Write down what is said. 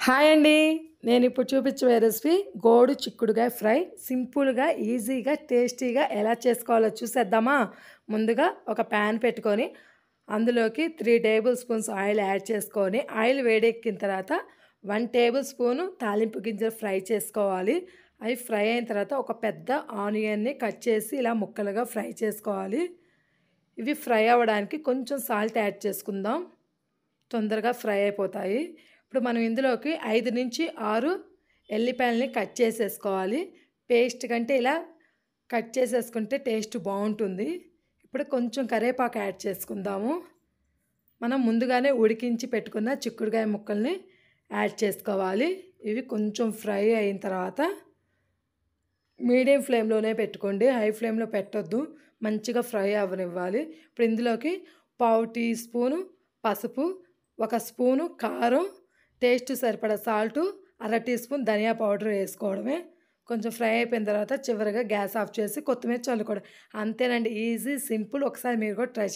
Hi అండి. నేనిప్పుడు చూపించబోయే రెసిపీ గోడు చిక్కుడుగాయ ఫ్రై. సింపుల్‌గా, ఈజీగా, టేస్టీగా ఎలా చేసుకోవాలో చూసేద్దామా? ముందుగా ఒక ప్యాన్ పెట్టుకొని, అందులోకి 3 టేబుల్ స్పూన్స్ ఆయిల్ యాడ్ చేసుకొని, ఆయిల్ వేడెక్కిన తర్వాత 1 టేబుల్ స్పూను తాలింపు గింజలు ఫ్రై చేసుకోవాలి. అవి ఫ్రై అయిన తర్వాత ఒక పెద్ద ఆనియన్‌ని కట్ చేసి ఇలా ముక్కలుగా ఫ్రై చేసుకోవాలి. ఇవి ఫ్రై అవ్వడానికి కొంచెం సాల్ట్ యాడ్ చేసుకుందాం. తొందరగా ఫ్రై అయిపోతాయి. ఇప్పుడు మనం ఇందులోకి 5-6 ఎల్లిపాయలని కట్ చేసేసుకోవాలి. పేస్ట్ కంటే ఇలా కట్ చేసేసుకుంటే టేస్ట్ బాగుంటుంది. ఇప్పుడు కొంచెం కరివేపాకు యాడ్ చేసుకుందాము. మనం ముందుగానే ఉడికించి పెట్టుకున్న చిక్కుడుకాయ ముక్కల్ని యాడ్ చేసుకోవాలి. ఇవి కొంచెం ఫ్రై అయిన తర్వాత మీడియం ఫ్లేమ్లోనే పెట్టుకోండి, హై ఫ్లేమ్లో పెట్టొద్దు. మంచిగా ఫ్రై అవ్వనివ్వాలి. ఇప్పుడు ఇందులోకి 1/2 టీ స్పూను పసుపు, 1 స్పూను కారం, టేస్ట్ సరిపడా సాల్టు, 1/2 టీ స్పూన్ ధనియా పౌడర్ వేసుకోవడమే. కొంచెం ఫ్రై అయిపోయిన తర్వాత చివరిగా గ్యాస్ ఆఫ్ చేసి కొత్తిమీర చల్లుకోవడం. అంతేనండి, ఈజీ, సింపుల్. ఒకసారి మీరు కూడా ట్రై చేయండి.